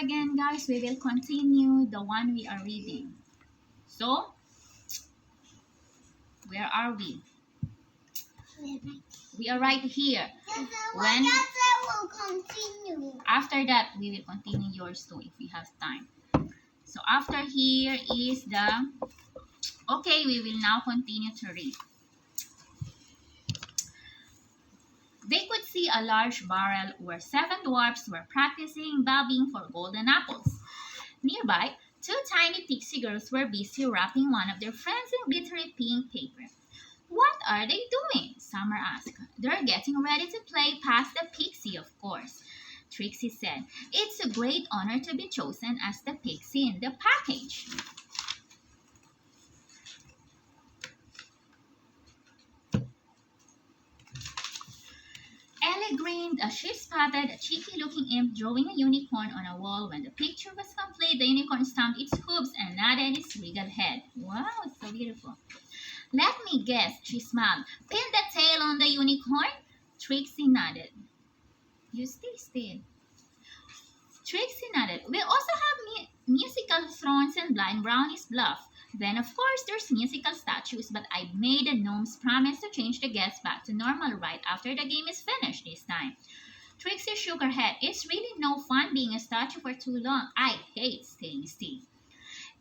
again, guys. We will continue the one we are reading. So, where are we? We are right here. When will continue. After that, we will continue yours too if we have time. So after here is the... Okay, we will now continue to read. They could see a large barrel where 7 dwarfs were practicing bobbing for golden apples. Nearby, 2 tiny pixie girls were busy wrapping one of their friends in glittery pink paper. What are they doing? Summer asked. They're getting ready to play Pass the Pixie, of course, Trixie said. It's a great honor to be chosen as the pixie in the package. Ellie grinned as she spotted a cheeky-looking imp drawing a unicorn on a wall. When the picture was complete, the unicorn stamped its hooves and nodded its regal head. Wow, it's so beautiful. Let me guess, she smiled. Pin the tail on the unicorn? Trixie nodded. You stay still. Trixie nodded. We also have musical thrones and blind brownies bluff. Then, of course, there's musical statues, but I made the gnomes promise to change the guests back to normal right after the game is finished this time. Trixie shook her head. It's really no fun being a statue for too long. I hate staying still.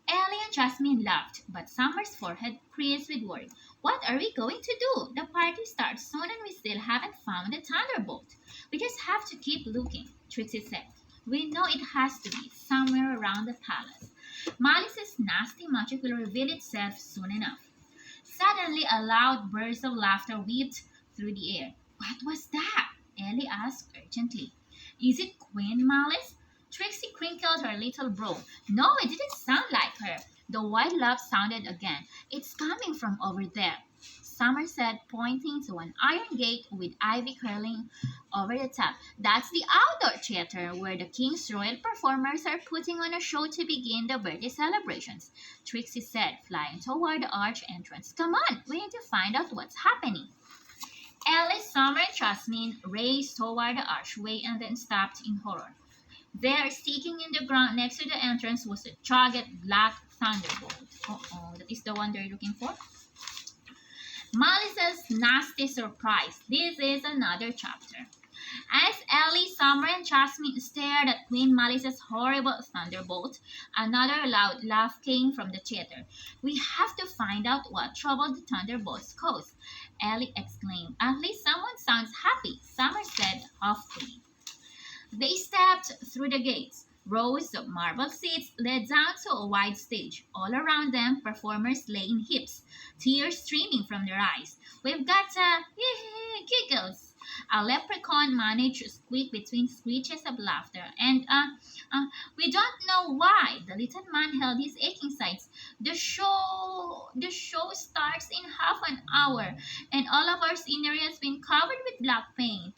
Ellie and Jasmine laughed, but Summer's forehead creased with worry. What are we going to do? The party starts soon and we still haven't found the Thunderbolt. We just have to keep looking, Trixie said. We know it has to be somewhere around the palace. Malice's nasty magic will reveal itself soon enough. Suddenly, a loud burst of laughter whipped through the air. What was that? Ellie asked urgently. Is it Queen Malice? Trixie crinkled her little brow. No, it didn't sound like her. The wild laugh sounded again. It's coming from over there, Summer said, pointing to an iron gate with ivy curling over the top. That's the outdoor theater where the king's royal performers are putting on a show to begin the birthday celebrations, Trixie said, flying toward the arch entrance. Come on, we need to find out what's happening. Ellie, Summer, and Jasmine raced toward the archway and then stopped in horror. There, sticking in the ground next to the entrance, was a jagged black thunderbolt. Uh-oh, that is the one they're looking for. Malice's nasty surprise. This is another chapter. As Ellie, Summer, and Jasmine stared at Queen Malice's horrible thunderbolt, another loud laugh came from the theater. We have to find out what trouble the thunderbolts caused, Ellie exclaimed. At least someone sounds happy, Summer said hopefully. They stepped through the gates. Rows of marble seats led down to a wide stage. All around them, performers lay in heaps, tears streaming from their eyes. We've got giggles. A leprechaun managed to squeak between screeches of laughter. And, we don't know why. The little man held his aching sides. The show starts in half an hour, and all of our scenery has been covered with black paint.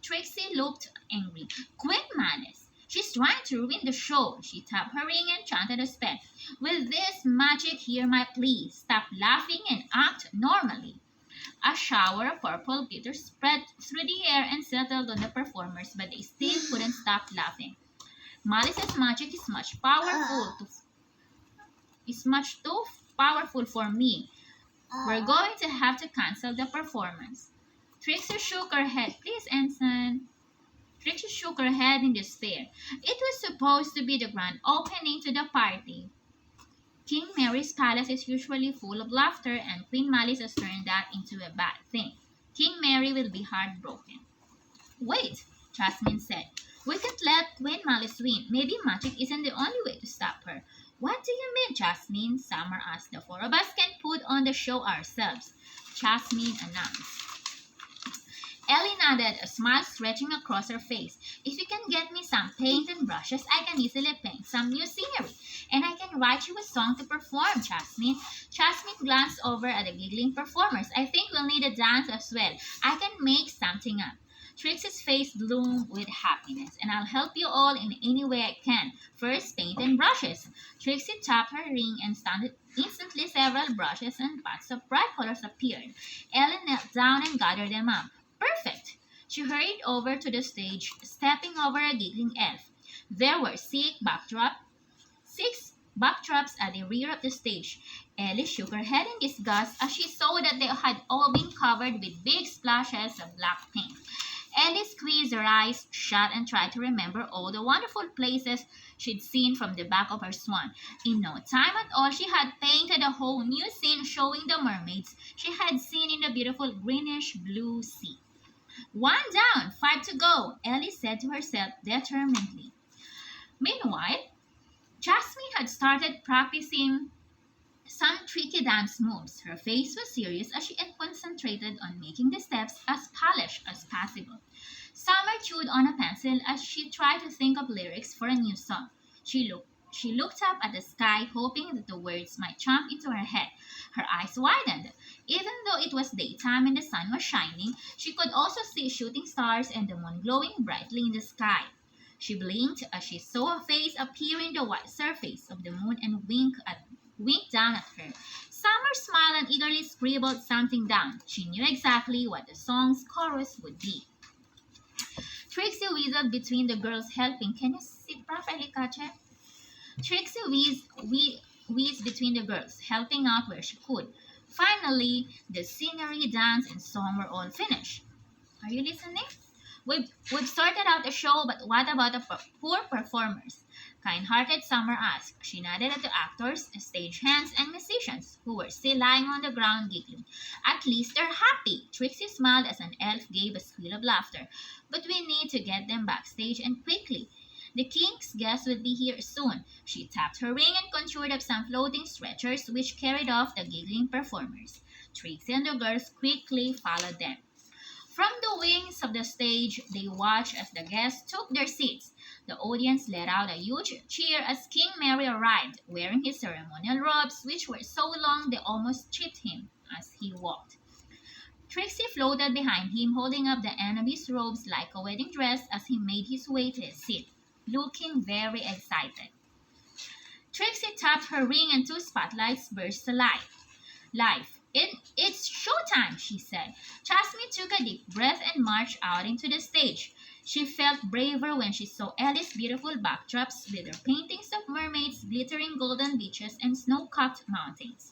Trixie looked angry. Queen Malice, she's trying to ruin the show. She tapped her ring and chanted a spell. With this magic, hear my plea. Stop laughing and act normally. A shower of purple glitter spread through the air and settled on the performers, but they still couldn't stop laughing. Malice's magic is much too powerful for me. We're going to have to cancel the performance. Trixie shook her head. Please, Ensign. Trixie shook her head in despair. It was supposed to be the grand opening to the party. King Mary's palace is usually full of laughter, and Queen Malice has turned that into a bad thing. King Mary will be heartbroken. Wait, Jasmine said. We can't let Queen Malice win. Maybe magic isn't the only way to stop her. What do you mean, Jasmine? Summer asked. The 4 of us can put on the show ourselves, Jasmine announced. Ellie nodded, a smile stretching across her face. If you can get me some paint and brushes, I can easily paint some new scenery. And I can write you a song to perform, Jasmine. Jasmine glanced over at the giggling performers. I think we'll need a dance as well. I can make something up. Trixie's face bloomed with happiness. And I'll help you all in any way I can. First, paint and brushes. Trixie tapped her ring and instantly several brushes and pots of bright colors appeared. Ellie knelt down and gathered them up. Perfect! She hurried over to the stage, stepping over a giggling elf. There were six backdrops at the rear of the stage. Ellie shook her head in disgust as she saw that they had all been covered with big splashes of black paint. Ellie squeezed her eyes shut and tried to remember all the wonderful places she'd seen from the back of her swan. In no time at all, she had painted a whole new scene showing the mermaids she had seen in the beautiful greenish blue sea. One down, five to go, Ellie said to herself determinedly. Meanwhile, Jasmine had started practicing some tricky dance moves. Her face was serious as she concentrated on making the steps as polished as possible. Summer chewed on a pencil as she tried to think of lyrics for a new song. She looked up at the sky, hoping that the words might jump into her head. Her eyes widened. Even though it was daytime and the sun was shining, she could also see shooting stars and the moon glowing brightly in the sky. She blinked as she saw a face appear in the white surface of the moon and winked down at her. Summer smiled and eagerly scribbled something down. She knew exactly what the song's chorus would be. Trixie whistled between the girls, helping. Can you sit properly, Kache? Trixie whizzed between the girls, helping out where she could. Finally, the scenery, dance, and song were all finished. Are you listening? We've sorted out the show, but what about the poor performers? Kind-hearted Summer asked. She nodded at the actors, stagehands, and musicians, who were still lying on the ground giggling. At least they're happy. Trixie smiled as an elf gave a squeal of laughter. But we need to get them backstage and quickly. The king's guests will be here soon. She tapped her ring and conjured up some floating stretchers which carried off the giggling performers. Trixie and the girls quickly followed them. From the wings of the stage, they watched as the guests took their seats. The audience let out a huge cheer as King Mary arrived, wearing his ceremonial robes, which were so long they almost tripped him as he walked. Trixie floated behind him, holding up the enemy's robes like a wedding dress as he made his way to his seat, looking very excited. Trixie tapped her ring and two spotlights burst to life. It's showtime, she said. Jasmine took a deep breath and marched out into the stage. She felt braver when she saw Ellie's beautiful backdrops with their paintings of mermaids, glittering golden beaches, and snow-capped mountains.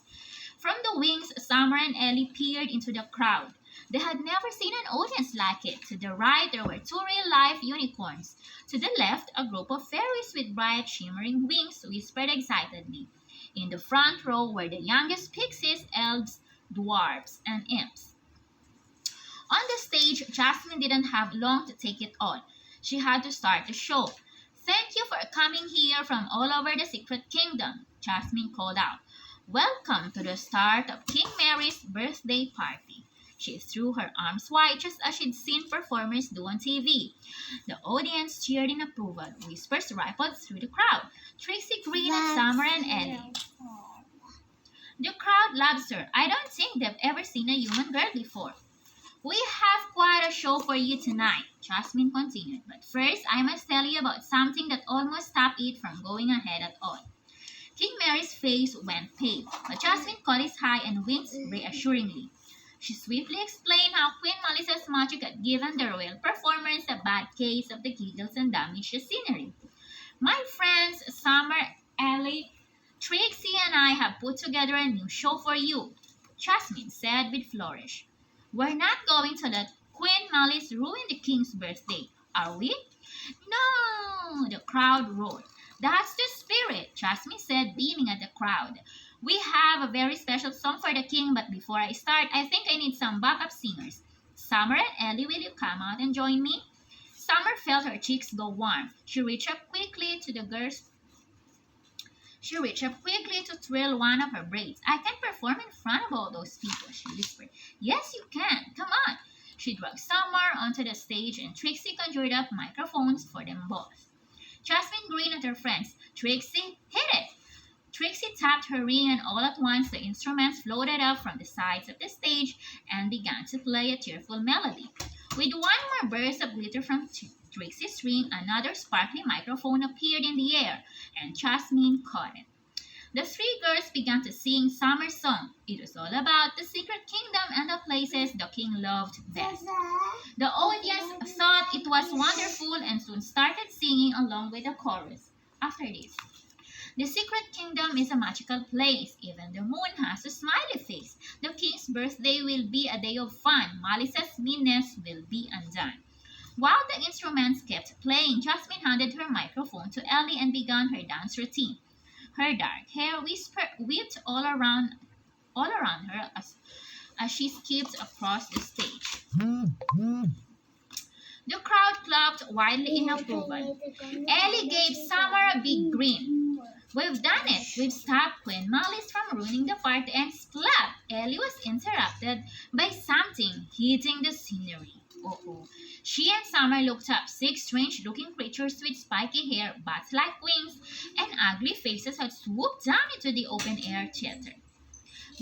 From the wings, Summer and Ellie peered into the crowd. They had never seen an audience like it. To the right, there were two real-life unicorns. To the left, a group of fairies with bright, shimmering wings whispered excitedly. In the front row were the youngest pixies, elves, dwarfs, and imps. On the stage, Jasmine didn't have long to take it all. She had to start the show. Thank you for coming here from all over the Secret Kingdom, Jasmine called out. Welcome to the start of King Mary's birthday party. She threw her arms wide just as she'd seen performers do on TV. The audience cheered in approval. Whispers rippled through the crowd. Trixie grinned at Summer and Ellie. The crowd loves her. I don't think they've ever seen a human girl before. We have quite a show for you tonight, Jasmine continued. But first, I must tell you about something that almost stopped it from going ahead at all. King Mary's face went pale, but Jasmine caught his eye and winked reassuringly. She swiftly explained how Queen Melissa's magic had given the royal performers a bad case of the giggles and damaged the scenery. My friends, Summer, Ellie, Trixie and I have put together a new show for you, Jasmine said with flourish. We're not going to let Queen Malice ruin the king's birthday, are we? No, the crowd roared. That's the spirit, Jasmine said, beaming at the crowd. We have a very special song for the king, but before I start, I think I need some backup singers. Summer and Ellie, will you come out and join me? Summer felt her cheeks go warm. She reached up quickly to twirl one of her braids. I can perform in front of all those people, she whispered. Yes, you can. Come on. She dragged Summer onto the stage and Trixie conjured up microphones for them both. Jasmine grinned at her friends. Trixie, hit it! Trixie tapped her ring and all at once the instruments floated up from the sides of the stage and began to play a cheerful melody. With one more burst of glitter from Trixie's ring, another sparkly microphone appeared in the air, and Jasmine caught it. The three girls began to sing summer song. It was all about the secret kingdom and the places the king loved best. The audience thought it was wonderful and soon started singing along with the chorus. After this, the secret kingdom is a magical place. Even the moon has a smiley face. The king's birthday will be a day of fun. Malice's meanness will be undone. While the instruments kept playing, Jasmine handed her microphone to Ellie and began her dance routine. Her dark hair whipped all around her as she skipped across the stage. The crowd clapped wildly in approval. Ellie gave Summer a big grin. We've done it! We've stopped Queen Malice from ruining the party and splat! Ellie was interrupted by something hitting the scenery. Uh-oh. She and Summer looked up. Six strange-looking creatures with spiky hair, bats-like wings, and ugly faces had swooped down into the open-air theater.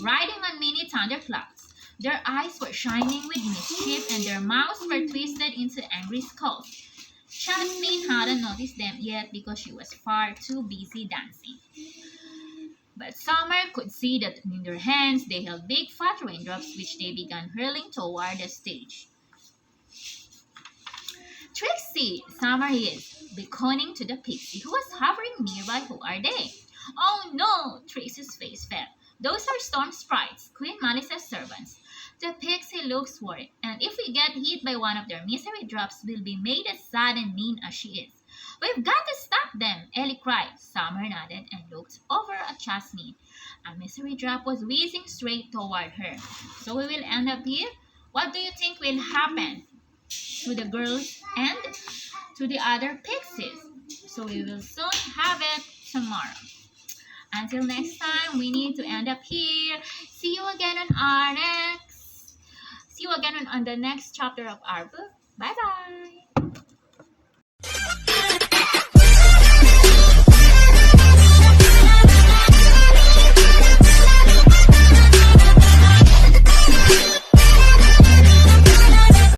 Riding on mini thunderclouds, their eyes were shining with mischief and their mouths were twisted into angry skulls. Jasmine hadn't noticed them yet because she was far too busy dancing. But Summer could see that in their hands they held big fat raindrops which they began hurling toward the stage. Trixie, Summer hissed, beckoning to the pixie who was hovering nearby. Who are they? Oh no! Trixie's face fell. Those are storm sprites, Queen Malice's servants. The pixie looks worried, and if we get hit by one of their misery drops, we'll be made as sad and mean as she is. We've got to stop them, Ellie cried. Summer nodded and looked over at Jasmine. A misery drop was whizzing straight toward her. So we will end up here? What do you think will happen to the girls and to the other pixies? So we will soon have it tomorrow. Until next time, we need to end up here. See you again on the next chapter of our book. Bye-bye.